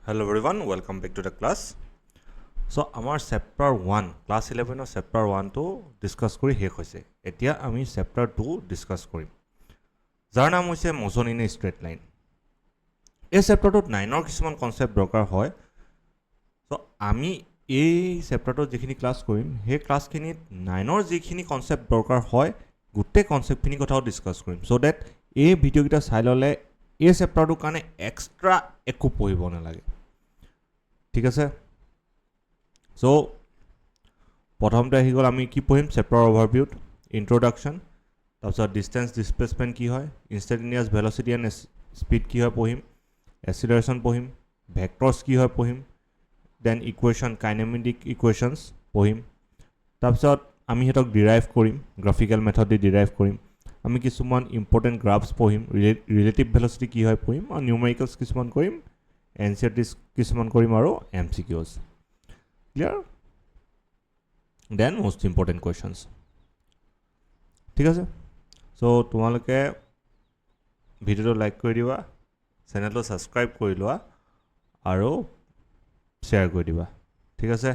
Hello everyone, welcome back to the class. So our chapter 1, class 11 or chapter 1 to discuss kori hek hoise. Etia ami chapter 2 discuss korim. Jar naam hoise motion in a straight line. Ei chapter to 9 or kisman concept dokar hoy. So ami ei chapter to jekhini class korim, he class kini 9 or jekhini concept dokar hoy, gutte concept khini kothao discuss korim. So that ei video kita sai lole এই চেপ্টাৰটো কাৰণে extra একো পঢ়িব নালাগে ঠিক আছে so প্ৰথমতে আহি গ'ল আমি কি পঢ়িম চেপ্টাৰ ওভাৰভিউত ইন্ট্ৰোডাকচন তাৰপিছত ডিসটেন্স ডিসপ্লেসমেন্ট কি হয় ইনষ্টেন্টেনিয়াছ ভেলোচিটি এণ্ড স্পীড কি হয় পঢ়িম এক্সিলাৰেশ্যন পঢ়িম ভেক্টৰছ কি হয় পঢ়িম দেন ইকুৱেশ্যন কাইনেমেটিক ইকুৱেশ্যনছ পঢ়িম তাৰপিছত আমি হেতক ডিৰাইভ কৰিম গ্ৰাফিক্যাল মেথড দি ডিৰাইভ কৰিম আমি কিছুমান ইম্পৰ্টেন্ট গ্ৰাফছ পঢ়িম ৰিলেটিভ ভেলোচিটি কি হয় পঢ়িম আৰু নিউমেৰিকেলছ কিছুমান কৰিম এনচিআৰটিছ কিছুমান কৰিম আৰু এমচিকিউজ ক্লিয়াৰ দেন মোষ্ট ইম্পৰ্টেন্ট কোৱেশ্চনছ ঠিক আছে সো তোমালোকে ভিডিওটো লাইক কৰি দিবা চেনেলটো সাবস্ক্ৰাইব কৰি লোৱা আৰু শ্বেয়াৰ কৰি দিবা ঠিক আছে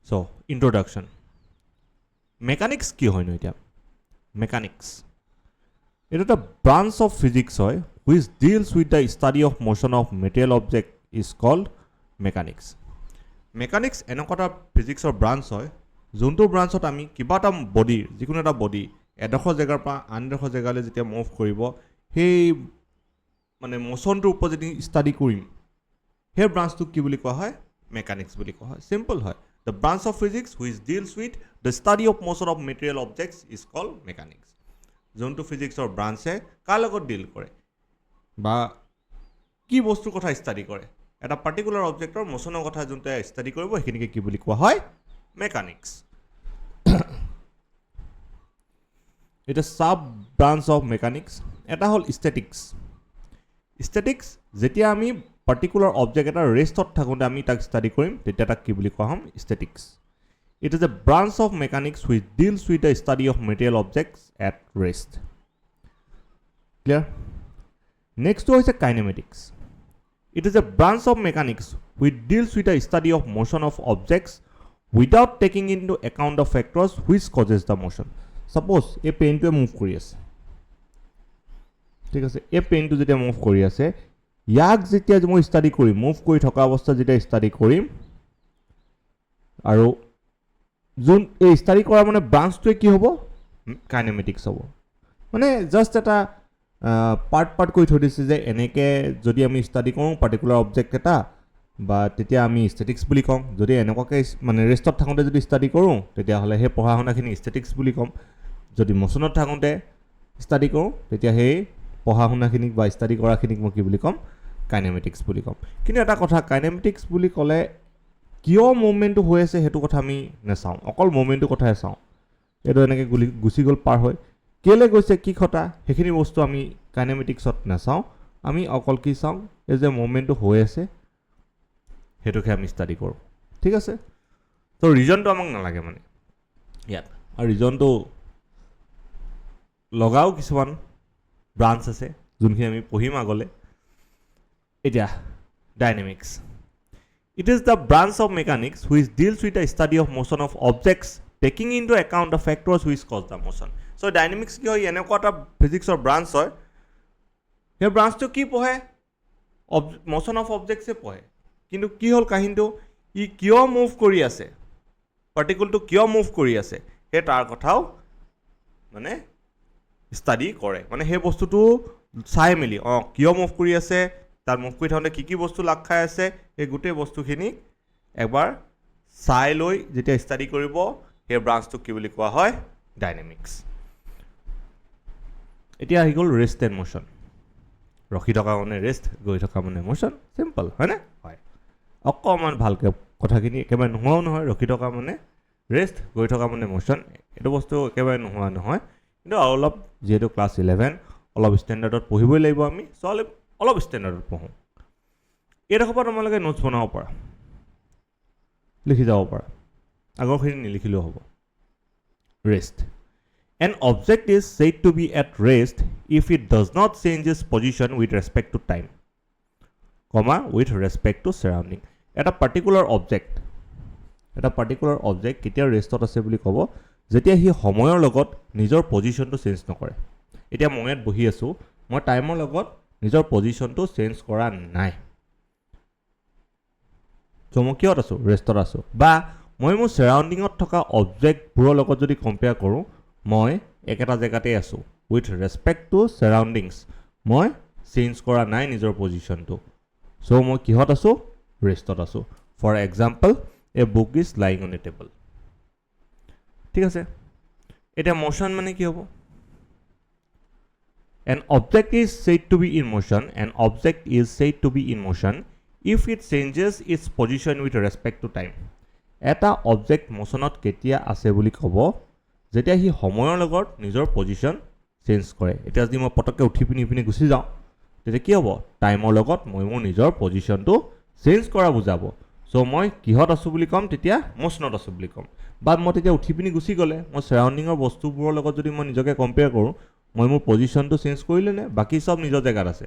সো ইন্ট্ৰোডাকচন Mechanics কি হয় ন এটা Mechanics এটা একটা branch of physics হয় which deals with the study of motion of material object is called mechanics Mechanics এনেকটা physics or branch হয় যোনটো ব্ৰাঞ্চত আমি কিবা এটা বডি যিকোনো এটা বডি এডখৰ জায়গাৰ পৰা আনডখৰ জায়গালৈ যেতিয়া মুভ কৰিব সেই মানে মোশনটোৰ ওপৰত যদি ষ্টাডি কৰিম সেই ব্ৰাঞ্চটো কি বুলি কোৱা হয় Mechanics বুলি কোৱা হয় সিম্পল হয় The branch of physics which deals with the study of motion of material objects is called mechanics. Zonto physics or branch e কাৰ লগত ডিল কৰে বা কি বস্তুৰ কথা ষ্টাডি কৰে এটা পাৰ্টিকুলাৰ অবজেক্টৰ মোশনৰ কথা যোনটো ষ্টাডি কৰিব হেখিনিকে কি বুলি কোৱা হয় মেকানিক্স এটা সাব ব্ৰাঞ্চ অফ মেকানিক্স এটা হল ষ্টেটিক্স ষ্টেটিক্স যেতিয়া আমি particular object এটা ৰেষ্টত থাকোতে আমি তাক ষ্টাডি কৰিম তেতিয়া তাক কি বুলি কোৱা হম statics it is a branch of mechanics which deals with the study of material objects at rest clear next is kinematics it is a branch of mechanics which deals with the study of motion of objects without taking into account the factors which causes the motion suppose a pen to move কৰি আছে ঠিক আছে এই পেনটো যেতিয়া move কৰি আছে ইয়াক যেতিয়া মই ষ্টাডি কৰিম মুভ কৰি থকা অৱস্থা যেতিয়া ষ্টাডি কৰিম আৰু যোন এই ষ্টাডি কৰা মানে ব্ৰাঞ্চটোৱে কি হ'ব কাইনেমেটিক্স হ'ব মানে জাস্ট এটা পাৰ্ট কৰি থৈ দিছে যে এনেকে যদি আমি ষ্টাডি কৰোঁ পাৰ্টিকুলাৰ অবজেক্ট এটা বা তেতিয়া আমি ষ্টেটিক্স বুলি কম যদি এনেকুৱাকে মানে ৰেষ্টত থাকোঁতে যদি ষ্টাডি কৰোঁ তেতিয়া হ'লে সেই পঢ়া শুনাখিনি ষ্টেটিক্স বুলি কম যদি মোশনত থাকোঁতে ষ্টাডি কৰোঁ তেতিয়া সেই পঢ়া শুনাখিনিক বা ষ্টাডি কৰাখিনিক মই কি বুলি কম কাইনেমেটিক্স বুলি কম কিন্তু এটা কথা কাইনেমেটিক্স বুলি ক'লে কিয় মুভমেণ্টটো হৈ আছে সেইটো কথা আমি নেচাওঁ অকল মুভমেণ্টটো কথাই চাওঁ এইটো এনেকৈ গুচি গ'ল পাৰ হৈ কেলে গৈছে কি কথা সেইখিনি বস্তু আমি কাইনেমেটিক্সত নেচাওঁ আমি অকল কি চাওঁ এই যে মুভমেণ্টটো হৈ আছে সেইটোকে আমি ষ্টাডি কৰোঁ ঠিক আছে তো ৰিজনটো আমাক নালাগে মানে ইয়াত আৰু ৰিজনটো লগাও কিছুমান ব্ৰাঞ্চ আছে যোনখিনি আমি পঢ়িম আগলে এতিয়া dynamics it is the branch of mechanics which deals with the study of motion of objects taking into account the factors which cause the motion so dynamics কি হয় এনেকুৱা এটা ফিজিক্সৰ ব্ৰাঞ্চ হয় সেই ব্ৰাঞ্চটো কি পঢ়ে motion of objects এ পঢ়ে কিন্তু কি হ'ল কাহিনীটো ই কিয় মুভ কৰি আছে পাৰ্টিকুলটো কিয় মুভ কৰি আছে সেই তাৰ কথাও মানে ষ্টাডি কৰে মানে সেই বস্তুটো চাই মেলি কিয় মুভ কৰি আছে তাৰ মুভ কৰি থাকোঁতে কি বস্তু লাগ খাই আছে এই গোটেই বস্তুখিনি একবাৰ চাই লৈ যেতিয়া ষ্টাডি কৰিব সেই ব্ৰাঞ্চটো কি বুলি কোৱা হয় ডাইনামিক্স এতিয়া আহি গ'ল ৰেষ্ট এণ্ড মোশ্যন ৰখি থকা মানে ৰেষ্ট গৈ থকা মানে মোশ্যন চিম্পল হয়নে হয় অকণমান ভালকৈ কথাখিনি একেবাৰে নোহোৱাও নহয় ৰখি থকা মানে ৰেষ্ট গৈ থকা মানে মোশ্যন এইটো বস্তু একেবাৰে নোহোৱা নহয় কিন্তু অলপ যেহেতু ক্লাছ 11 অলপ ষ্টেণ্ডাৰ্ডত পঢ়িবই লাগিব আমি চ' অলপ ষ্টেণ্ডাৰ্ডত পঢ়োঁ এইডোখৰ পৰা তোমালোকে নোটছ বনাব পাৰা লিখি যাব পাৰা আগৰখিনি নিলিখিলেও হ'ব rest An object is said to be at rest if it does not change its position with respect to time, comma, with respect to surrounding. Eta particular object কেতিয়া ৰেষ্টত আছে বুলি ক'ব যেতিয়া হি সময়ৰ লগত নিজৰ পজিশনটো চেঞ্জ নকৰে এতিয়া মই ইয়াত বহি আছো মই টাইমৰ লগত নিজৰ পজিশনটো চেঞ্জ কৰা নাই মই কিয়ত আছো ৰেষ্টত আছো বা মই মোৰ সাৰাউণ্ডিঙত থকা অবজেক্টবোৰৰ লগত যদি কম্পেয়াৰ কৰো মই একেটা জেগাতে আছো উইথ ৰেসপেক্ট টু সাৰাউণ্ডিংছ মই চেঞ্জ কৰা নাই নিজৰ পজিশনটো সো মই কিহত আছো ৰেষ্টত আছো for example a book is lying on a table ঠিক আছে এটা মোশন মানে কি হ'ব an object is said to be in motion if it changes its position with respect to time এটা অবজেক্ট মোশনত কেতিয়া আছে বুলি ক'ব যেতিয়া হি সময়ৰ লগত নিজৰ পজিশন চেঞ্জ কৰে এটা যদি মই পটককে উঠি পিনি গুছি যাওঁ তেতিয়া কি হ'ব টাইমৰ লগত মই মোৰ নিজৰ পজিশনটো চেঞ্জ কৰা বুজাব সো মই কিহত আছো বুলি কম তেতিয়া মোশনত আছো বুলি কম বা মই তেতিয়া উঠি পিনি গুছি গলে মই সাৰাউণ্ডিঙৰ বস্তুবোৰৰ লগত যদি মই নিজকে কম্পেয়াৰ কৰো মই মোৰ পজিশনটো চেঞ্জ কৰিলে নে বাকি সব নিজৰ জেগাত আছে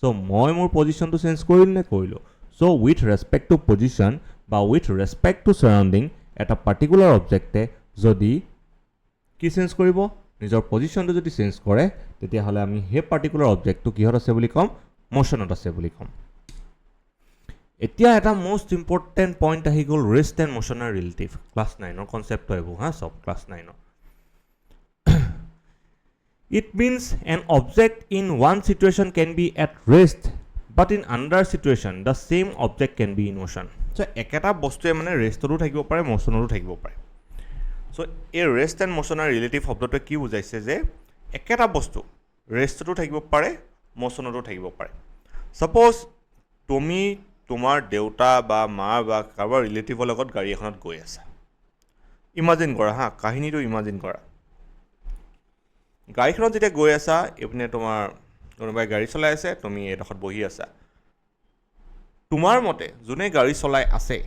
সো মই মোৰ পজিশনটো চেঞ্জ কৰিলে নে কৰিলো সো উইথ ৰেসপেক্ট টু পজিশন বা উইথ ৰেসপেক্ট টু সাৰাউণ্ডিং এটা পাৰ্টিকুলাৰ অবজেক্টে যদি কি চেঞ্জ কৰিব নিজৰ পজিশনটো যদি চেঞ্জ কৰে তেতিয়া হলে আমি হে পাৰ্টিকুলাৰ অবজেক্টটো কিহত আছে বুলি কম মোশনত আছে বুলি কম এতিয়া এটা মোস্ট ইম্পৰ্টেন্ট পইণ্ট আহি গ'ল ৰেষ্ট এণ্ড মোশনৰ ৰিলেটিভ ক্লাছ 9 ৰ কনসেপ্ট আহিব হা সব ক্লাছ 9 ৰ it means an object in one situation can be at rest but in another situation the same object can be in motion so eketa bostuye mane restoro thakibo pare motionoro thakibo pare so a rest and motioner relative শব্দটো কি বুজাইছে যে eketa bostu restoro thakibo pare motionoro thakibo pare suppose তুমি তোমাৰ দেউতা বা মা বা কাৰোবাৰ ৰিলেটিভৰ লগত গাড়ী এখনত গৈ আছা ইমাজিন কৰা হা কাহিনীটো ইমাজিন কৰা গাড়ীখনত যেতিয়া গৈ আছা এপিনে তোমাৰ কোনোবাই গাড়ী চলাই আছে তুমি এডখত বহি আছা তোমাৰ মতে যোনে গাড়ী চলাই আছে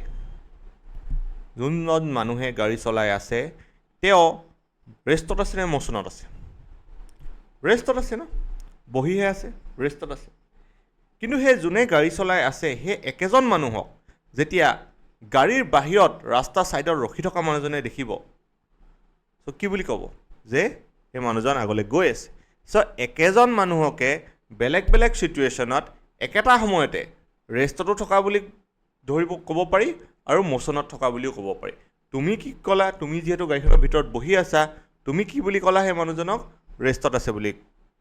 যোনজন মানুহে গাড়ী চলাই আছে তেওঁ ৰেষ্টত আছে নে মোশনত আছে ৰেষ্টত আছে না বহিহে আছে ৰেষ্টত আছে কিন্তু হে যোনে গাড়ী চলাই আছে হে একেজন মানুহক যেতিয়া গাড়ীৰ বাহিৰত ৰাস্তা সাইডৰ ৰখি থকা মানুহজনে দেখিব সো কি বুলি ক'ব যে এই মানুহজন আগলে গৈ আছে সো একেজন মানুহকে বেলেগ বেলেগ সিচুৱেচনত একেটা সময়তে ৰেষ্টটো থকা বুলি ধৰিব ক'ব পাৰি আৰু মোশনত থকা বুলিও ক'ব পাৰি তুমি কি ক'লা তুমি যেহেতু গাড়ীখনৰ ভিতৰত বহি আছা তুমি কি বুলি ক'লা হে মানুহজনক ৰেষ্টত আছে বুলি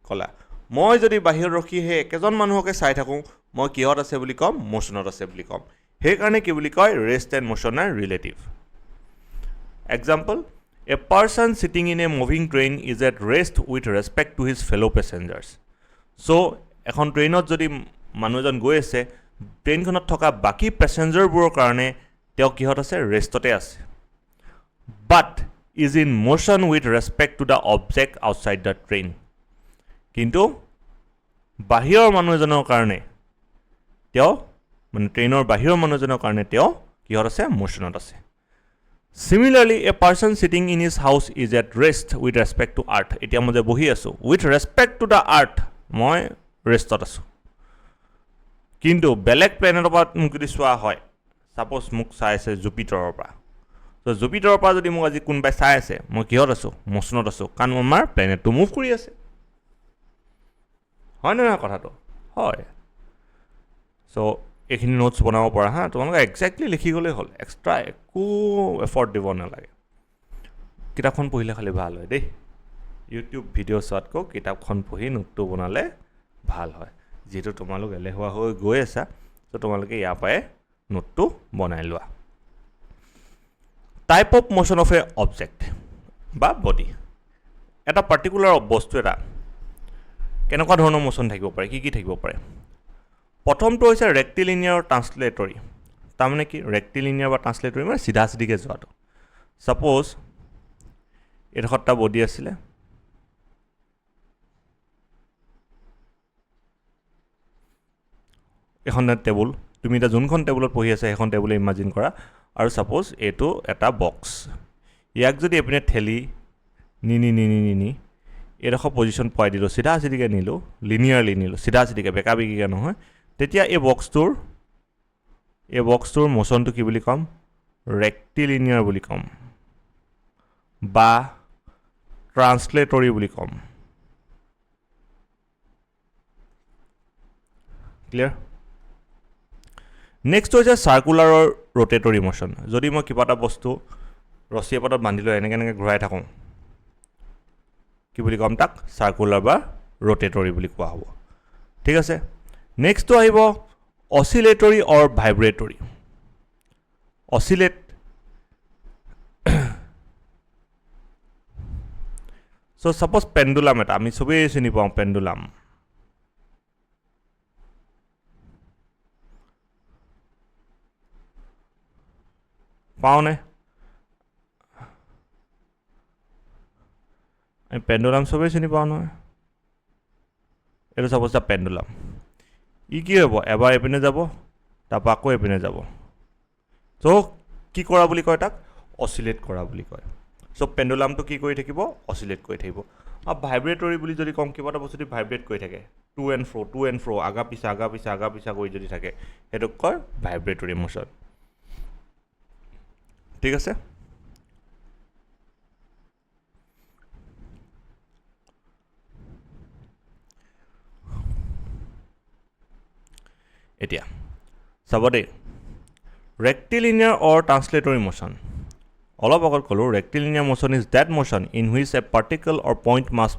ক'লা মই যদি বাহিৰত ৰখি হে একেজন মানুহকে চাই থাকো মই কিহত আছে বুলি কম মোশনত আছে বুলি কম সেই কাৰণে কি বুলি কয় ৰেষ্ট এণ্ড মোশনৰ relative example a person sitting in a moving train is at rest with respect to his fellow passengers so এখন ট্ৰেইনত যদি মানুহজন গৈ আছে ট্ৰেইনখনত থকা বাকি প্যাসেঞ্জাৰবোৰৰ কাৰণে তেওঁ কিহত আছে ৰেষ্টতে আছে but is in motion with respect to the object outside the train কিন্তু বাহিৰৰ মানুহজনৰ কাৰণে তেওঁ মানে ট্ৰেইনৰ বাহিৰৰ মানুহজনৰ কাৰণে তেওঁ কিহত আছে মোশনত আছে Similarly, a person sitting in his house is at rest with respect to earth. এতিয়া মই যে বহি আছো with respect to the earth মই ৰেষ্টত আছো কিন্তু বেলেগ প্লেনেটৰ পৰা মোক যদি চোৱা হয় সাপোজ মোক চাই আছে জুপিটাৰৰ পৰা তো জুপিটাৰৰ পৰা যদি মোক আজি কোনবাই চাই আছে মই কিহত আছো মোশনত আছো কাৰণ আমাৰ প্লেনেটটো মুভ কৰি আছে হয় না কথাটো হয় সো এইখিনি নোটস বনাব পৰা হা তোমালোকে এক্স্যাক্টলি লিখি গলে হল এক্সট্ৰা একো এফৰ্ট দিব নালাগে কিতাপখন পঢ়িলে খালি ভাল হয় দেই ইউটিউব ভিডিও চোৱাতকৈ কিতাপখন পঢ়ি নোটটো বনালে ভাল হয় যেহেতু তোমালোক এলেহুৱা হৈ গৈ আছা তো তোমালোকে ইয়াৰ পৰাই নোটটো বনাই লোৱা type of motion of A object বা বডি এটা পাৰ্টিকুলাৰ বস্তু এটা কেনেকুৱা ধৰণৰ মোশন থাকিব পাৰে কি থাকিব পাৰে প্ৰথমটো হৈছে ৰেক্টিলিনিয়াৰ ট্ৰান্সলেটৰী তাৰমানে কি ৰেক্টিলিনিয়াৰ বা ট্ৰান্সলেটৰী মানে সিধা সিধিকে যোৱাটো সাপোজ এডখৰটা বডি আছিলে এখন টেবুল তুমি এটা যোনখন টেবুলত পঢ়ি আছে এখন টেবুলে ইমাজিন কৰা আৰু সাপোজ এটো এটা বক্স ইয়াক যদি এপিনে ঠেলি নি এডোখৰ পজিশ্যন পাই দিলোঁ চিধা চিধিকৈ নিলোঁ লিনিয়াৰলি নিলোঁ চিধা চিধিকৈ বেকা বেকিকৈ নহয় তেতিয়া এই বক্সটোৰ মোশ্যনটো কি বুলি ক'ম ৰেক্টিলিনিয়াৰ বুলি ক'ম বা ট্ৰান্সলেটৰী বুলি ক'ম ক্লিয়াৰ নেক্সট হৈছে চাৰ্কুলাৰৰ ৰোটেটৰী মোশ্যন যদি মই কিবা এটা বস্তু ৰছী এপাতত বান্ধি লৈ এনেকৈ ঘূৰাই থাকোঁ কি বুলি ক'ম তাক চাৰ্কুলাৰ বা ৰোটেটৰী বুলি কোৱা হ'ব ঠিক আছে নেক্সটটো আহিব অচিলেটৰী অৰ ভাইব্ৰেটৰী অচিলেট চ' ছাপ'জ পেণ্ডুলাম এটা আমি চবেই চিনি পাওঁ পেণ্ডুলাম পাওঁনে আমি পেণ্ডুলাম চবেই চিনি পাওঁ নহয় এইটো ছাপ'জ এটা পেণ্ডুলাম ই কি হ'ব এবাৰ এপিনে যাব তাৰপৰা আকৌ এপিনে যাব চ' কি কৰা বুলি কয় তাক অচিলেট কৰা বুলি কয় চ' পেণ্ডুলামটো কি কৰি থাকিব অচিলেট কৰি থাকিব আৰু ভাইব্ৰেটৰী বুলি যদি কম কিবা এটা বস্তু যদি ভাইব্ৰেট কৰি থাকে টু এণ্ড ফ্ৰ' আগা পিছা কৰি যদি থাকে সেইটোক কয় ভাইব্ৰেটৰী মোশ্যন ঠিক আছে এতিয়া চাব দেই ৰেক্টিলিনিয়াৰ অৰ ট্ৰান্সলেটৰী মোশ্যন অলপ আগত ক'লোঁ rectilinear motion is that motion in which a particle or point mass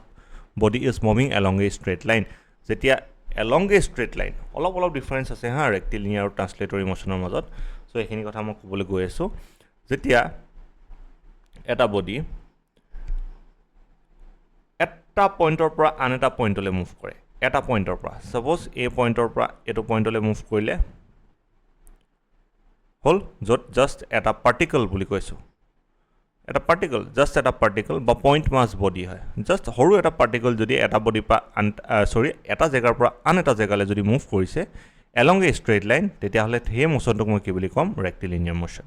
body is moving along a straight line যেতিয়া এলং এ ষ্ট্ৰেইট লাইন অলপ ডিফাৰেঞ্চ আছে হা ৰেক্টিলিনিয়াৰ আৰু ট্ৰান্সলেটৰী মোশ্যনৰ মাজত চ' এইখিনি কথা মই ক'বলৈ গৈ আছোঁ যেতিয়া এটা বডি এটা পইণ্টৰ পৰা আন এটা পইণ্টলৈ মুভ কৰে এটা পইণ্টৰ পৰা ছাপ'জ এই পইণ্টৰ পৰা এইটো পইণ্টলৈ মুভ কৰিলে হ'ল য'ত জাষ্ট এটা পাৰ্টিকল বুলি কৈছোঁ এটা পাৰ্টিকল জাষ্ট এটা পাৰ্টিকল বা পইণ্ট মাছ বডি হয় জাষ্ট সৰু এটা পাৰ্টিকল যদি এটা বডিৰ পৰা এটা জেগাৰ পৰা আন এটা জেগালৈ যদি মুভ কৰিছে এলং এ ষ্ট্ৰেইট লাইন তেতিয়াহ'লে সেই মোশ্যনটোক মই কি বুলি ক'ম ৰেক্টিলিনিয়াৰ মোশ্যন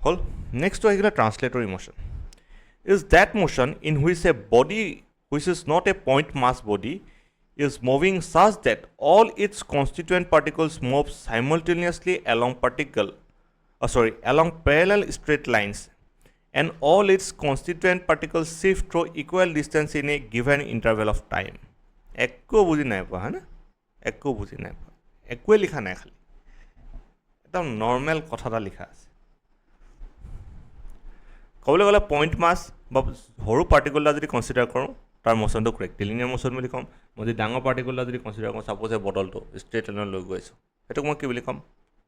হ'ল নেক্সটটো আহি গ'লে translatory motion is that motion in which a body which is not a point mass body is moving such that all its constituent particles move simultaneously along parallel straight lines and all its constituent particles shift through equal distance in a given interval of time. একো বুজি নাই পোৱা হয়নে একো বুজি নাই পোৱা একোৱে লিখা নাই খালি একদম নৰ্মেল কথা এটা লিখা আছে ক'বলৈ গ'লে পইণ্ট মাছ বা সৰু পাৰ্টিকল এটা যদি কনচিডাৰ কৰোঁ তাৰ মোশ্যনটোক ৰেক্টিলিনিয়াৰ মোশ্যন বুলি ক'ম মই যদি ডাঙৰ পাৰ্টিকল এটা যদি কনচিডাৰ কৰোঁ ছাপ'জ এই বটলটো ষ্ট্ৰেইট লাইনত লৈ গৈ আছোঁ সেইটোক মই কি বুলি ক'ম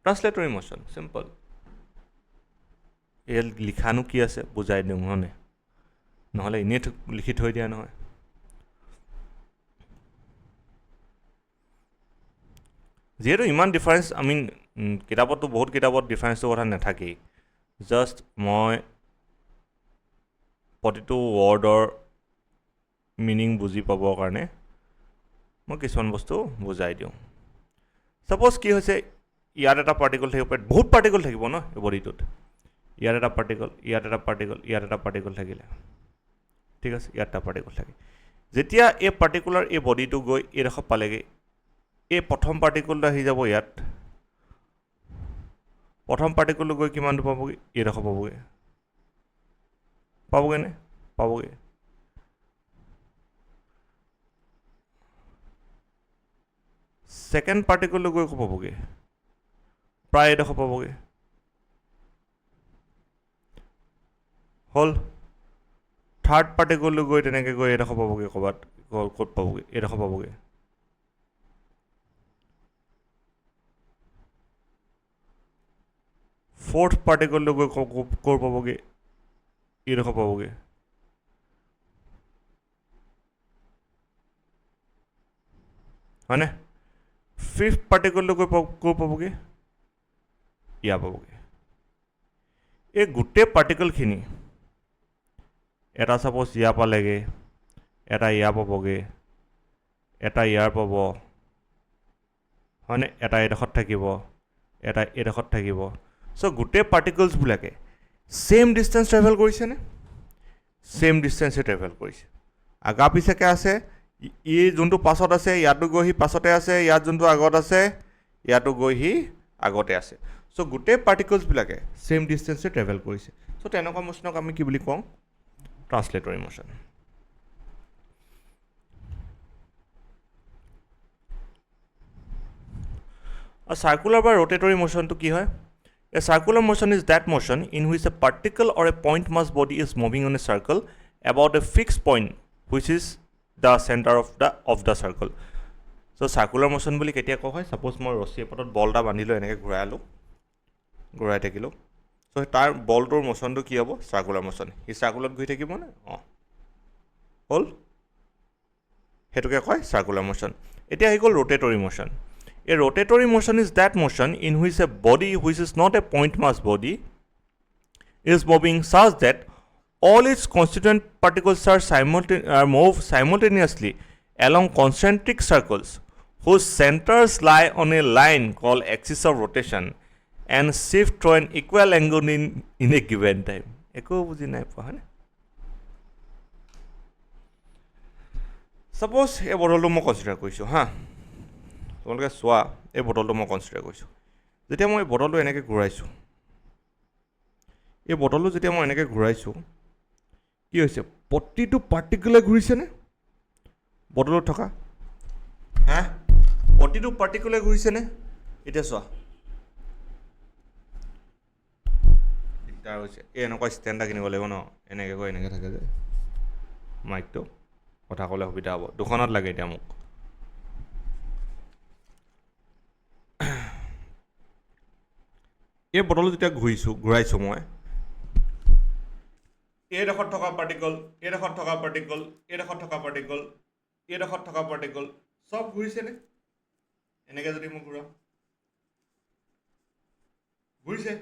ট্ৰান্সলেটৰী মোশ্যন চিম্পল এই লিখানো কি আছে বুজাই দিওঁ হয়নে নহ'লে এনেই লিখি থৈ দিয়া নহয় যিহেতু ইমান ডিফাৰেঞ্চ কিতাপততো বহুত কিতাপত ডিফাৰেঞ্চটোৰ কথা নাথাকেই জাষ্ট মই প্ৰতিটো ৱৰ্ডৰ মিনিং বুজি পাবৰ কাৰণে মই কিছুমান বস্তু বুজাই দিওঁ ছাপ'জ কি হৈছে ইয়াত এটা পাৰ্টিকল থাকিব পাৰে বহুত পাৰ্টিকল থাকিব ন এই বডিটোত ইয়াত এটা পাৰ্টিকল ইয়াত এটা পাৰ্টিকল ইয়াত এটা পাৰ্টিকল থাকিলে ঠিক আছে ইয়াত এটা পাৰ্টিকল থাকে যেতিয়া এই পাৰ্টিকুলাৰ এই বডিটো গৈ এইডোখৰ পালেগৈ এই প্ৰথম পাৰ্টিকলটো আহি যাব ইয়াত প্ৰথম পাৰ্টিকলটো গৈ কিমানটো পাবগৈ এইডোখৰ পাবগৈনে পাবগৈ ছেকেণ্ড পাৰ্টিকলটো গৈ পাবগৈ প্ৰায় এইডোখৰ পাবগৈ হ'ল থাৰ্ড পাৰ্টিকলটো গৈ তেনেকৈ গৈ এইডোখৰ পাবগৈ ক'ৰবাত ক'ত পাবগৈ এইডোখৰ পাবগৈ ফ'ৰ্থ পাৰ্টিকলটো গৈ ক'ৰ পাবগৈ এইডোখৰ পাবগৈ হয়নে ফিফ্থ পাৰ্টিকলটো গৈ ক'ৰ পাবগৈ ইয়াৰ পাবগৈ এই গোটেই পাৰ্টিকলখিনি এটা ছাপ'জ ইয়াৰ পালেগৈ এটা ইয়াৰ পাবগৈ এটা ইয়াৰ পাব হয়নে এটা এইডোখৰত থাকিব এটা এইডোখৰত থাকিব চ' গোটেই পাৰ্টিকলছবিলাকে ছেইম ডিষ্টেঞ্চ ট্ৰেভেল কৰিছেনে সেম ডিষ্টেঞ্চে ট্ৰেভেল কৰিছে আগা পিছাকে আছে ই যোনটো পাছত আছে ইয়াতো গৈ সি পাছতে আছে ইয়াত যোনটো আগত আছে ইয়াতো গৈ সি আগতে আছে সো গোটেই পাৰ্টিকলছবিলাকে সেম ডিষ্টেঞ্চে ট্ৰেভেল কৰিছে সো তেনেকুৱা মোশ্যনক আমি কি বুলি কওঁ ট্ৰান্সলেটৰী মোশ্যন A circular বা rotatory motion to কি হয় A circular motion is that motion in which a particle or a point mass body is moving on a circle about a fixed point which is the center of the circle so circular motion বুলি কেতিয়া কোৱা হয় suppose মই ৰছী এপাতত বলটা বান্ধিলো এনেকৈ ঘূৰাই থাকিলো so তাৰ বলটোৰ মোশ্যনটো কি হ'ব circular motion ই circular ঘূৰি থাকিব নে হ'ল হেতুকে কয় circular motion এতিয়া হৈ গ'ল rotatory motion A rotatory motion is that motion in which a body which is not a point mass body is moving such that all its constituent particles are moved simultaneously along concentric circles whose centers lie on a line called axis of rotation and shift through an equal angle in a given time. Eko buji nai pa hane Suppose a bottle mo consider koisu ha তোমালোকে চোৱা এই বটলটো মই consider কৰিছোঁ যেতিয়া মই এই বটলটো এনেকৈ ঘূৰাইছোঁ এই বটলটো যেতিয়া মই এনেকৈ ঘূৰাইছোঁ কি হৈছে প্ৰতিটো পাৰ্টিকুলে ঘূৰিছেনে বটলত থকা হা প্ৰতিটো পাৰ্টিকুলে ঘূৰিছেনে এতিয়া চোৱা দিগদাৰ হৈছে এই এনেকুৱা ষ্টেণ্ড এটা কিনিব লাগিব ন এনেকৈ কৈ এনেকৈ থাকে যে মাইকটো কথা ক'লে সুবিধা হ'ব দুখনত লাগে এতিয়া মোক এই বটলটো যেতিয়া ঘূৰাইছোঁ মই এইডোখৰত থকা পাৰ্টিকল এইডোখৰত থকা পাৰ্টিকল এইডোখৰত থকা পাৰ্টিকল এইডোখৰত থকা পাৰ্টিকল চব ঘূৰিছেনে এনেকৈ যদি মই ঘূৰিছে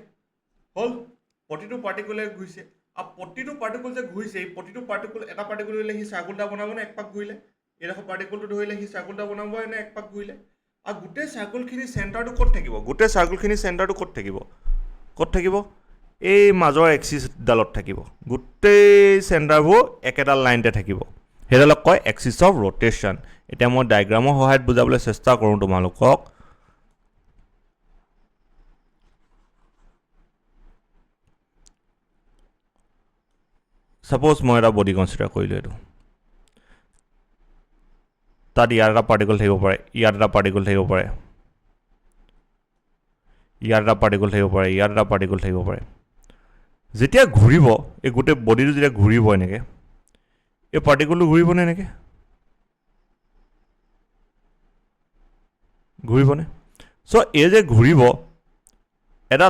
হ'ল প্ৰতিটো পাৰ্টিকলে ঘূৰিছে আৰু প্ৰতিটো পাৰ্টিকল যে ঘূৰিছে এই প্ৰতিটো পাৰ্টিকল এটা পাৰ্টিকল ধৰিলে সি চাৰ্কুল এটা বনাব নে এক পাক ঘূৰিলে এইডোখৰ পাৰ্টিকলটো ধৰিলে সি চাৰ্কুল এটা বনাব নে এক পাক ঘূৰিলে আৰু গোটেই চাৰ্কুলখিনি চেণ্টাৰটো ক'ত থাকিব গোটেই চাৰ্কুলখিনি চেণ্টাৰটো ক'ত থাকিব এই মাজৰ এক্সিছডালত থাকিব গোটেই চেণ্টাৰবোৰ একেডাল লাইনতে থাকিব সেইডালক কয় এক্সিছ অফ ৰ'টেশ্যন এতিয়া মই ডায়েগ্ৰামৰ সহায়ত বুজাবলৈ চেষ্টা কৰোঁ তোমালোকক ছাপ'জ মই এটা বডি কনচিডাৰ কৰিলোঁ এইটো তাত ইয়াত এটা পাৰ্টিকল থাকিব পাৰে ইয়াত এটা পাৰ্টিকল থাকিব পাৰে ইয়াত এটা পাৰ্টিকল থাকিব পাৰে ইয়াত এটা পাৰ্টিকল থাকিব পাৰে যেতিয়া ঘূৰিব এই গোটেই বডিটো যেতিয়া ঘূৰিব এনেকৈ এই পাৰ্টিকলটো ঘূৰিবনে এনেকৈ ঘূৰিবনে চ' এই যে ঘূৰিব এটা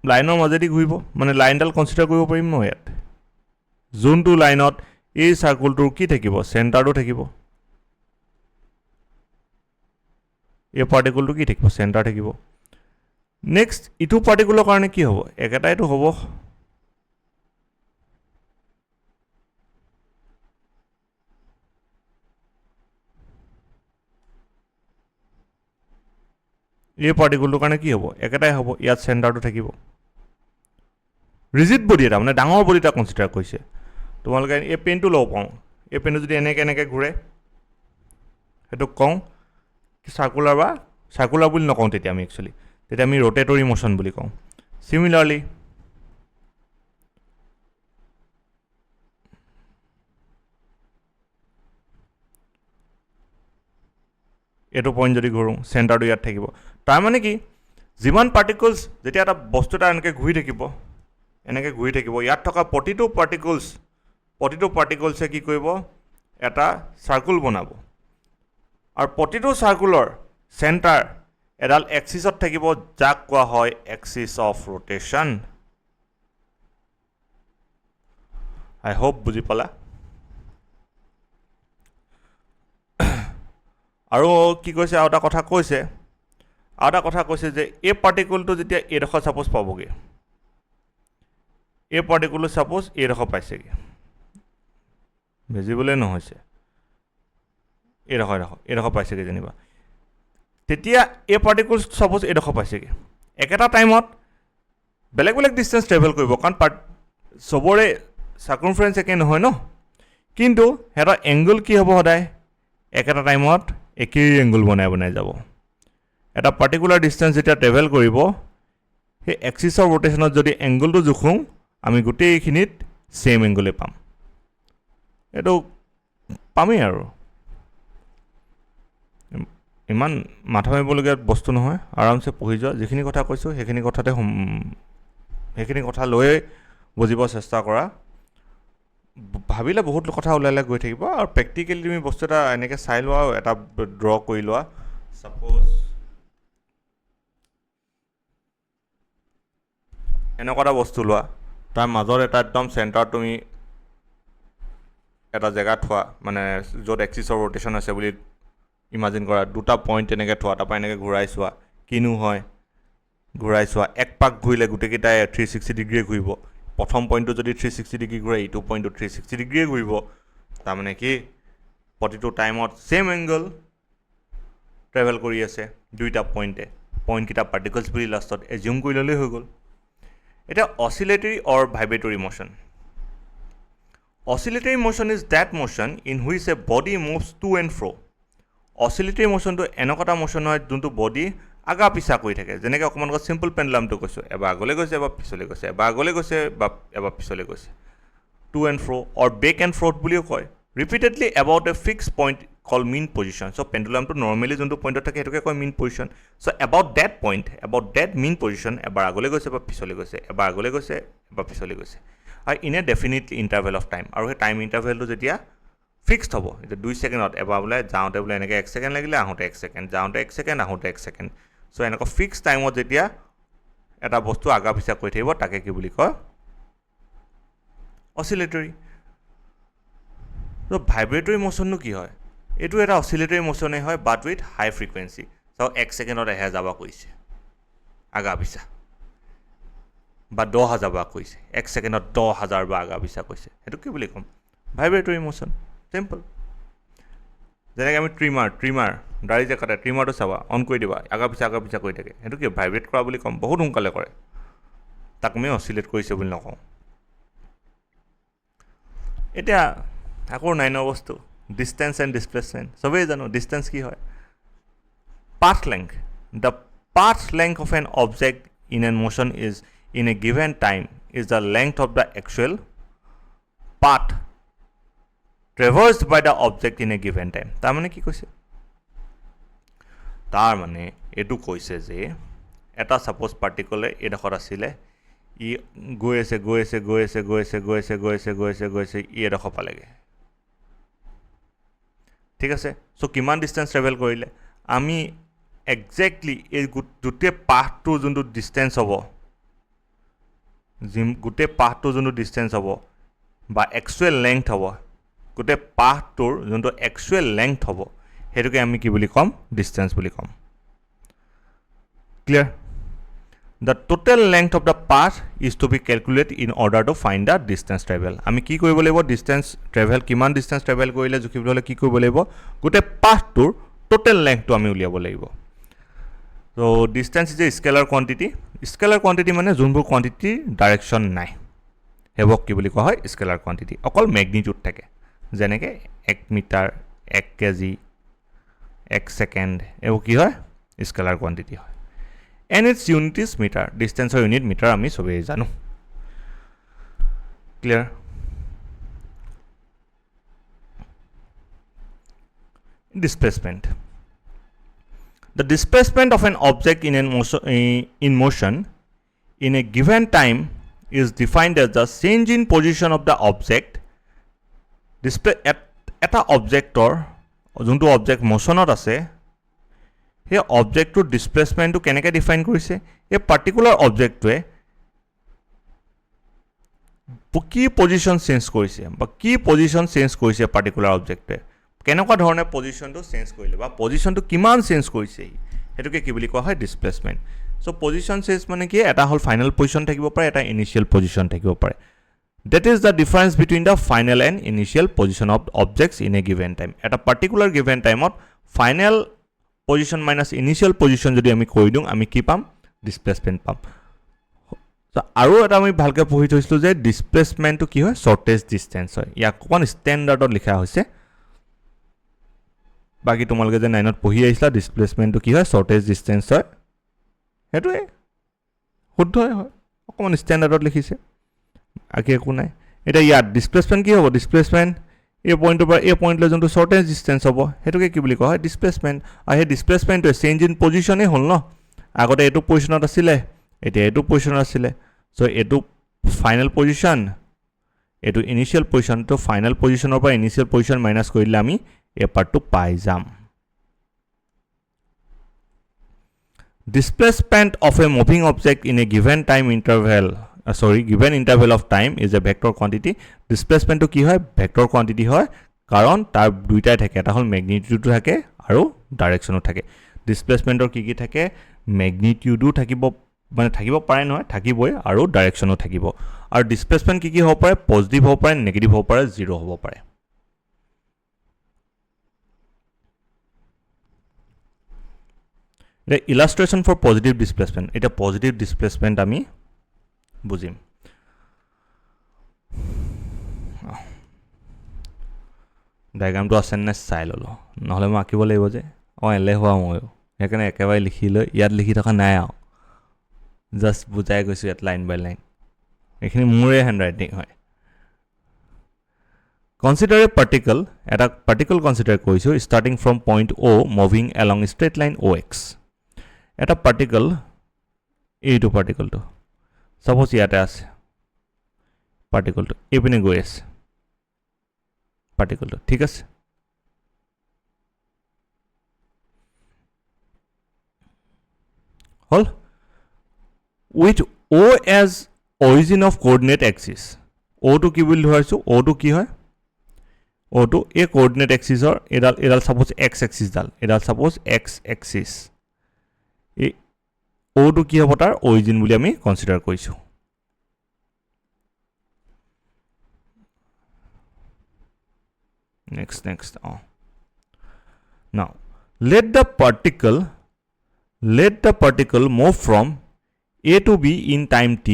লাইনৰ মাজেদি ঘূৰিব মানে লাইনডাল কনচিডাৰ কৰিব পাৰিম মই ইয়াত যোনটো লাইনত এই চাৰ্কুলটোৰ কি থাকিব চেণ্টাৰটো থাকিব এই পাৰ্টিকলটো কি থাকিব চেণ্টাৰ থাকিব নেক্সট ইটো পাৰ্টিকুলৰ কাৰণে কি হ'ব একেটাইতো হ'ব এই পাৰ্টিকুলটোৰ কাৰণে কি হ'ব একেটাই হ'ব ইয়াত চেণ্টাৰটো থাকিব ৰিজিড বডি এটা মানে ডাঙৰ বডি এটা কনচিডাৰ কৰিছে তোমালোকে এই পেনটো ল'ব পাওঁ এই পেনটো যদি এনেকৈ ঘূৰে সেইটোক কওঁ চাৰ্কুলাৰ বুলি নকওঁ তেতিয়া আমি একচুৱেলি তেতিয়া আমি ৰ'টেটৰী মোশ্যন বুলি কওঁ চিমিলাৰলি এইটো পইণ্ট যদি ঘূৰোঁ চেণ্টাৰটো ইয়াত থাকিব তাৰমানে কি যিমান পাৰ্টিকলছ যেতিয়া এটা বস্তু এটা এনেকৈ ঘূৰি থাকিব ইয়াত থকা প্ৰতিটো পাৰ্টিকলছে কি কৰিব এটা চাৰ্কুল বনাব আৰু প্ৰতিটো চাৰ্কুলৰ চেণ্টাৰ এডাল এক্সিছত থাকিব যাক কোৱা হয় axis of rotation I hope বুজি পালা আৰু কি কৈছে আৰু এটা কথা কৈছে যে এই পাৰ্টিকলটো যেতিয়া এইডোখৰ ছাপ'জ পাবগৈ এই পাৰ্টিকলটো ছাপ'জ এইডোখৰ পাইছেগৈ ভিজিবলে নহৈছে এইডোখৰ পাইছেগৈ যেনিবা তেতিয়া এই পাৰ্টিকল ছাপ'জ এইডোখৰ পাইছেগৈ একেটা টাইমত বেলেগ ডিষ্টেঞ্চ ট্ৰেভেল কৰিব কাৰণ চবৰে সাৰ্কামফাৰেন্স একে নহয় ন কিন্তু এটা এংগল কি হ'ব সদায় একেটা টাইমত একেই এংগল বনাই যাব এটা পাৰ্টিকুলাৰ ডিষ্টেন্স যেতিয়া ট্ৰেভেল কৰিব সেই এক্সিছৰ ৰোটেশনত যদি এংগলটো জোখোঁ আমি গোটেইখিনিত সেম এংগলে পাম এটো পামেই আৰু ইমান মাথা মাৰিবলগীয়া বস্তু নহয় আৰামছে পঢ়ি যোৱা যিখিনি কথা কৈছোঁ সেইখিনি কথা লৈ বুজিব চেষ্টা কৰা ভাবিলে বহুত কথা ওলালে গৈ থাকিব আৰু প্ৰেক্টিকেলি তুমি বস্তু এটা এনেকৈ চাই লোৱা এটা ড্ৰ কৰি লোৱা সাপোজ এনেকুৱা এটা বস্তু লোৱা তাৰ মাজত এটা একদম চেণ্টাৰত তুমি এটা জেগা থোৱা মানে য'ত এক্সিছৰ ৰোটেশন আছে বুলি ইমাজিন কৰা দুটা পইণ্ট এনেকৈ থোৱা তাৰপৰা এনেকৈ ঘূৰাই চোৱা কিনো হয় ঘূৰাই চোৱা এক পাক ঘূৰিলে গোটেইকেইটাই 360 ডিগ্ৰী ঘূৰিব প্ৰথম পইণ্টটো যদি 360 ডিগ্ৰী ঘূৰে ইটো পইণ্টটো 360 ডিগ্ৰীয়ে ঘূৰিব তাৰমানে কি প্ৰতিটো টাইমত সেম এংগল ট্ৰেভেল কৰি আছে দুইটা পইণ্টকেইটা পাৰ্টিকলছ বুলি লাষ্টত এজিউম কৰি ল'লেই হৈ গ'ল এতিয়া oscillatory or vibratory motion oscillatory motion is that motion in which a body moves to and fro' oscillatory মোশ্যনটো এনেকুৱা এটা মোশ্যন হয় যোনটো বডি আগা পিছা কৰি থাকে যেনেকৈ অকণমান চিম্পল পেণ্ডুলামটো কৈছোঁ এবাৰ আগলৈ গৈছে এবাৰ পিছলৈ গৈছে এবাৰ আগলৈ গৈছে বা এবাৰ পিছলৈ গৈছে to and fro' or back and forth বুলিও কয় repeatedly about a fixed point call mean position so' পেণ্ডুলামটো নৰ্মেলি যোনটো পইণ্টত থাকে সেইটোকে কয় mean position so' about that mean position এবাৰ আগলৈ গৈছে বা পিছলৈ গৈছে এবাৰ আগলৈ গৈছে এবাৰ পিছলৈ গৈছে আৰু in a definitely interval of time আৰু সেই টাইম ইণ্টাৰভেলটো যেতিয়া ফিক্সড হ'ব এতিয়া 2 ছেকেণ্ডত এবাৰ বোলে যাওঁতে বোলে এনেকৈ 1 ছেকেণ্ড লাগিলে আহোঁতে 1 ছেকেণ্ড যাওঁতে 1 ছেকেণ্ড আহোঁতে 1 ছেকেণ্ড চ' এনেকুৱা ফিক্সড টাইমত যেতিয়া এটা বস্তু আগা পিছা কৰি থাকিব তাকে কি বুলি কয় অচিলেটৰী ত' ভাইব্ৰেটৰী মোশ্যননো কি হয় এইটো এটা অচিলেটৰী মোশ্যনেই হয় বাট উইথ হাই ফ্ৰিকুৱেঞ্চি চাওক 1 ছেকেণ্ডত 1000 বাৰ কৰিছে আগা পিছা বা 10,000 বাৰ কৰিছে 1 ছেকেণ্ডত 10,000 বাৰ আগা পিছা কৰিছে সেইটো কি বুলি ক'ম ভাইব্ৰেটৰী মোশ্যন চিম্পল যেনেকৈ আমি ট্ৰিমাৰ দাড়ি যে কাটে ট্ৰিমাৰটো চাবা অন কৰি দিবা আগা পিছা কৰি থাকে সেইটো কি ভাইব্ৰেট কৰা বুলি ক'ম বহুত সোনকালে কৰে তাক আমি অচিলেট কৰিছে বুলি নকওঁ এতিয়া আকৌ 9 বস্তু ডিষ্টেঞ্চ এণ্ড ডিছপ্লেচমেণ্ট চবেই জানো ডিষ্টেঞ্চ কি হয় path length the path length of an object in an motion is in a given time is the length of the actual path traversed by the object in a given time তাৰমানে কি কৈছে তাৰমানে এইটো কৈছে যে এটা suppose particular এইডোখৰত আছিলে ই গৈ আছে ই এডোখৰ পালেগৈ ঠিক আছে চ' কিমান ডিষ্টেঞ্চ ট্ৰেভেল কৰিলে আমি একজেক্টলি এই গোটেই পাথটো যোনটো ডিষ্টেঞ্চ হ'ব গোটেই পাথটো যোনটো ডিষ্টেঞ্চ হ'ব বা একচুৱেল লেংথ হ'ব গোটেই পাথটোৰ যোনটো একচুৱেল লেংথ হ'ব সেইটোকে আমি কি বুলি ক'ম ডিষ্টেঞ্চ বুলি ক'ম clear the total length of the path is to be calculate in order to find the distance travel আমি কি কৰিব লাগিব ডিষ্টেঞ্চ ট্ৰেভেল কিমান ডিষ্টেঞ্চ ট্ৰেভেল কৰিলে জুখিবলৈ হ'লে কি কৰিব লাগিব গোটেই পাথটোৰ টোটেল লেংথটো আমি উলিয়াব লাগিব ত' distance is a scalar quantity মানে যোনবোৰ কোৱান্টিটিৰ ডাইৰেকশ্যন নাই সেইবোৰক কি বুলি কোৱা হয় স্কেলাৰ কোৱান্টিটি অকল মেগনিটিউড থাকে যেনেকৈ 1 মিটাৰ 1 কেজি 1 ছেকেণ্ড এইবোৰ কি হয় স্কেলাৰ কোৱান্টিটি হয় and its unit is metre ডিষ্টেঞ্চৰ ইউনিট মিটাৰ আমি চবেই জানো clear displacement the displacement of an object in motion in a given time is defined as the change in position of the object এটা অবজেক্টৰ যোনটো object মোশ্যনত আছে সেই অবজেক্টটোৰ ডিছপ্লেচমেণ্টটো কেনেকৈ ডিফাইন কৰিছে এই পাৰ্টিকুলাৰ অবজেক্টটোৱে কি পজিশ্যন চেঞ্জ কৰিছে বা কি পজিশ্যন চেঞ্জ কৰিছে পাৰ্টিকুলাৰ অবজেক্টটোৱে কেনেকুৱা ধৰণে পজিশ্যনটো চেঞ্জ কৰিলে বা পজিশ্যনটো কিমান চেঞ্জ কৰিছে সেইটোকে কি বুলি কোৱা হয় ডিছপ্লেচমেণ্ট চ' পজিশ্যন চেঞ্জ মানে কি এটা হ'ল ফাইনেল পজিশ্যন থাকিব পাৰে এটা ইনিচিয়েল পজিশ্যন থাকিব পাৰে That is the difference between the final and initial position of objects in a given time. At a particular given time, final position minus initial position যদি আমি কৰি দিওঁ আমি কি পাম ডিছপ্লেচমেণ্ট পাম সো আৰু এটা আমি ভালকৈ পঢ়ি থৈছিলোঁ যে ডিছপ্লেচমেণ্টটো কি হয় শ্বৰ্টেজ ডিষ্টেঞ্চ হয় ইয়াক অকণমান ষ্টেণ্ডাৰ্ডত লিখা হৈছে বাকী তোমালোকে যে 9ত পঢ়ি আহিছিলা ডিছপ্লেচমেণ্টটো কি হয় শ্বৰ্টেজ ডিষ্টেঞ্চ হয় সেইটোৱে শুদ্ধই হয় অকণমান ষ্টেণ্ডাৰ্ডত লিখিছে বাকী একো নাই এতিয়া ইয়াত ডিছপ্লেচমেণ্ট কি হ'ব ডিছপ্লেচমেণ্ট এই পইণ্টৰ পৰা এই পইণ্টলৈ যোনটো শ্বৰ্টেজ ডিষ্টেঞ্চ হ'ব সেইটোকে কি বুলি কোৱা হয় ডিছপ্লেচমেণ্ট আৰু সেই ডিছপ্লেচমেণ্টটোৱে চেঞ্জ ইন পজিশ্যনেই হ'ল ন আগতে এইটো পজিশ্যনত আছিলে এতিয়া এইটো পজিশ্যনত আছিলে চ' এইটো ফাইনেল পজিশ্যন এইটো ইনিচিয়েল পজিশ্যন তো ফাইনেল পজিশ্যনৰ পৰা ইনিচিয়েল পজিশ্যন মাইনাছ কৰিলে আমি এই পাৰ্টটো পাই যাম Displacement of a moving object in a given time interval given interval of time is a vector quantity displacement to কি হয় vector quantity হয় কাৰণ তাৰ দুইটাই থাকে এটা হল magnitude থাকে আৰু directionও থাকে displacementৰ কি থাকে magnitudeও থাকিব মানে থাকিব পাৰে নহয় থাকিবই আৰু directionও থাকিব আৰু displacement কি হ'ব পাৰে positive হ'ব পাৰে negative হ'ব পাৰে zero হ'ব পাৰে The illustration for positive displacement. It a positive displacement ami bujim. Diagram to asen na sai lolo. নহলে মই আঁকিব লাগিব যে এলে হোৱা মই সেইকাৰণে একেবাৰে লিখি লৈ ইয়াত লিখি থকা নাই আৰু জাস্ট বুজাই গৈছো ইয়াত লাইন বাই লাইন এইখিনি মোৰে হেণ্ডৰাইটিং হয় Consider a particle consider কৰিছো starting from point O moving along straight line OX এটা particle এইটো particle to suppose ইয়াতে আছে particle to এইপিনে গৈ আছে particle to ঠিক আছে হল with O as origin of coordinate axis O to কি বুলি ধৰিছো O to কি হয় O to a coordinate axis or এডাল suppose x axis ডাল এডাল suppose x axis O to কি হ'ব তাৰ origin বুলি আমি কনসিডাৰ কৰিছো next now let the particle move from A to B in time t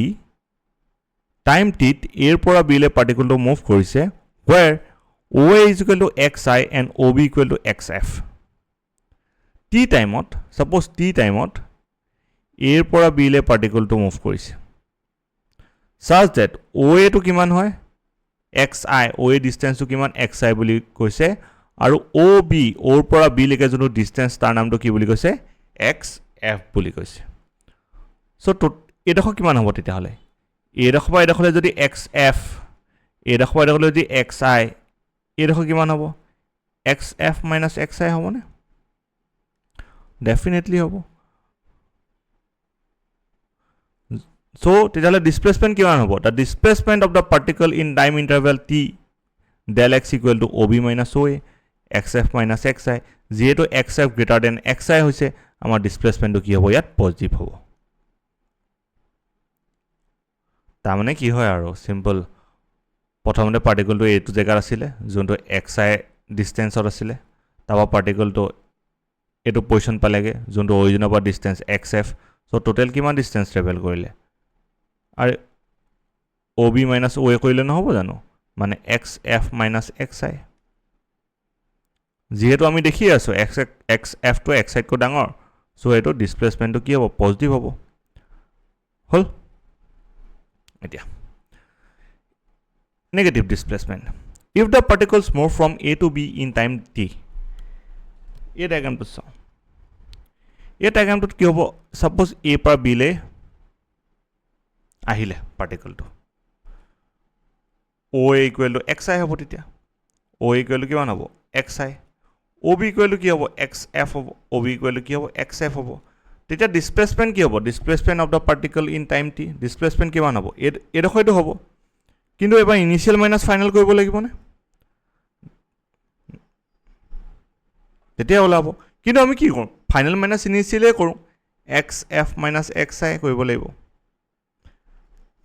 a পৰা b লে particle to move কৰিছে where OA is equal to xi and OB equal to xf t time suppose t time A পৰা B লে particle to move কৰিছে such that OA to কিমান হয় xi OA distance to কিমান xi বুলি কৈছে আৰু OB O পৰা B লৈকে যোনটো distance তাৰ নামটো কি বুলি কৈছে xf বুলি কৈছে so এডোখৰ কিমান হ'ব তেতিয়া হলে এডোখৰ এডোখৰলে যদি xf এডোখৰ এডোখৰলে যদি xi এডোখৰ কিমান হ'ব xf minus xi হ'ব নে definitely হ'ব so তেতিয়াহলে displacement কিমান হ'ব the displacement of the particle in time interval t del x equal to ob minus oa xf minus xi যেহেতু xf greater than xi হৈছে আমাৰ displacement কি হ'ব ইয়াত পজিটিভ হ'ব তাৰমানে কি হয় আৰু সিম্পল প্ৰথমতে পাৰ্টিকলটো এইটো জেগাত আছিল যোনটো xi ডিসটেন্সত আছিল তাবা পাৰ্টিকলটো এইটো পজিশন পালেগে যোনটো অৰিজিনৰ পৰা ডিসটেন্স xf সো টোটাল কিমান ডিসটেন্স ট্ৰেভেল কৰিলে আৰু ob minus oa কৰিলে নহব জানো মানে xf minus xi যেহেতু আমি দেখি আছো xf to xi কো ডাঙৰ সো এটো ডিসপ্লেসমেন্টটো কি হ'ব পজিটিভ হ'ব হল এতিয়া negative displacement if the particles move from A to B in time t এই ডায়াগ্ৰামটো চাও এই ডায়াগ্ৰামটোত কি হ'ব suppose A পৰা B লে আহিলে পাৰ্টিকলটো OA equal to xi হ'ব তেতিয়া OA equal to কিমান হ'ব xi OB equal to কি হ'ব xf হ'ব OB equal to কি হ'ব xf হ'ব তেতিয়া displacement কি হ'ব displacement of the particle in time t displacement কিমান হ'ব এডোখৰটো হ'ব কিন্তু এবাৰ ইনিশিয়াল মাইনাস ফাইনাল কৰিব লাগিব না তেতিয়া ওলাব কিন্তু আমি কি কৰোঁ ফাইনাল মাইনাস ইনিশিয়ালে কৰোঁ xf minus xi কৰিব লাগিব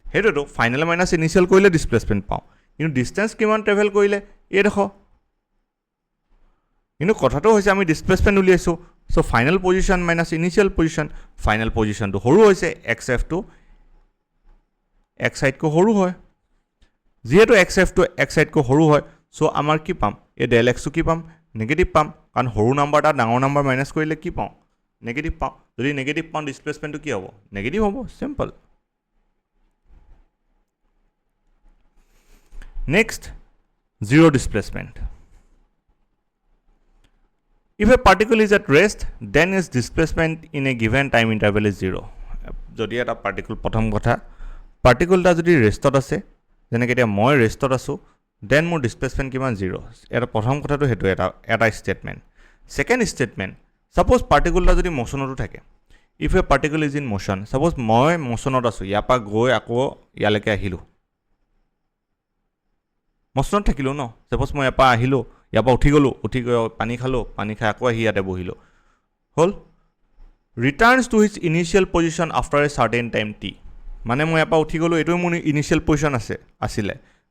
হেটোটো ফাইনাল মাইনাস ইনিশিয়াল কৰিলে ডিসপ্লেসমেন্ট পাও কিন্তু ডিসটেন্স কিমান ট্ৰেভেল কৰিলে এই দেখো কিন্তু কথাটো হৈছে আমি ডিসপ্লেসমেন্ট উলিয়াইছো so final position minus initial position final position তো হৰু হৈছে xf to x সাইডকৈ সৰু হয় যেহেতু xf টো x সাইডকৈ সৰু হয় সো আমাৰ কি পাম এই del x টো কি পাম নেগেটিভ পাম কাৰণ সৰু নাম্বাৰ এটা ডাঙৰ নাম্বাৰ মাইনাস কৰিলে কি পাম নেগেটিভ পাম যদি নেগেটিভ পাম ডিসপ্লেসমেন্টটো কি হ'ব নেগেটিভ হ'ব simple next zero displacement if a particle is at rest then its displacement in a given time interval is zero যদি এটা পাৰ্টিকল প্ৰথম কথা পাৰ্টিকলটা যদি ৰেষ্টত আছে যেনেকৈ এতিয়া মই ৰেষ্টত আছো দেন মোৰ ডিসপ্লেসমেন্ট কিমান 0 এটা প্ৰথম কথাটো হেতু এটা স্টেটমেন্ট সেকেন্ড স্টেটমেন্ট সাপোজ পাৰ্টিকলটা যদি মোশনতো থাকে if a particle is in motion suppose মই মোশনত আছো ইয়াপা গৈ আকৌ ইয়ালৈকে আহিলো মোশনত থাকিলো ন সাপোজ মই ইয়াপা আহিলো ইয়াপা উঠি গলো উঠি গৈ পানী খালো পানী খাই আকৌ আহি ইয়াতে বহিলো হল returns to its initial position after a certain time t মানে মই ইয়াপা উঠি গলো এটো মোৰ ইনিশিয়াল পজিশন আছিল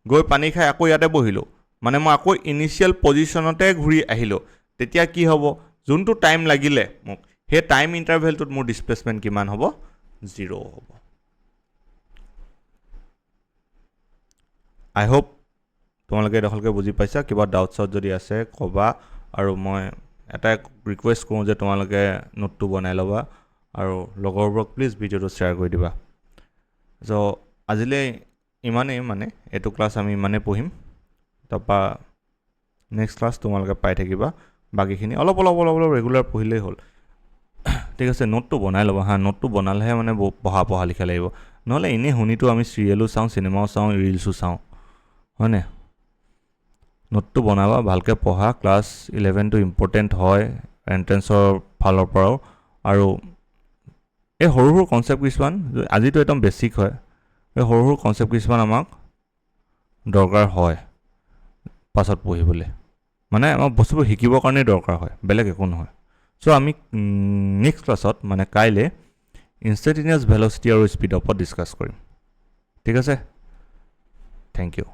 গৈ পানী খাই আকৌ ইয়াতে বহিলো মানে মই আকৌ ইনিশিয়াল পজিশনতে ঘুৰি আহিলো তেতিয়া কি হ'ব যোনটো টাইম লাগিলে মোক হে টাইম ইন্টাৰভেলটোত মোৰ ডিসপ্লেসমেন্ট কিমান হ'ব 0 হ'ব আই হোপ তোমালোকে দখলকে বুজি পাইছা কিবা ডাউটছ যদি আছে কবা আৰু মই এটা ৰিকুৱেষ্ট কৰোঁ যে তোমালোকে নোটটো বনাই লবা আৰু লগৰবোৰক প্লিজ ভিডিওটো শ্বেয়াৰ কৰি দিবা সো আজিলে ইমানেই মানে এটো ক্লাস আমি ইমানে পঢ়িম তপা নেক্সট ক্লাস তোমালোকে পাই থাকিবা বাকিখিনি অলপ ৰেগুলাৰ পঢ়িলেই হ'ল ঠিক আছে নোটটো বনাই লবা হা নোটটো বনালেহে মানে পঢ়া লিখা লাগিব নহলে এনে শুনিটো আমি সিৰিয়েলো চাওঁ সিনেমাও চাওঁ ৰিলসও চাওঁ হয়নে নোটটো বনাবা ভালকে পঢ়া ক্লাস 11 টো ইম্পৰ্টেন্ট হয় এন্ট্ৰেন্সৰ ফালৰ পৰাও আৰু এই সৰু কনসেপ্ট কিছুমান আজিটো একদম বেসিক হয় এই সৰু কনসেপ্ট কিছুমান আমাক দৰকাৰ হয় পাছত পঢ়িবলৈ মানে আমাক বস্তুবোৰ শিকিবৰ কাৰণে দৰকাৰ হয় বেলেগ একো নহয় সো আমি নেক্সট ক্লাছত মানে কাইলে ইনষ্টেন্টেনিয়াছ ভেলোচিটি আৰু স্পীড ওপৰত ডিসকাস কৰিম ঠিক আছে থ্যাংক ইউ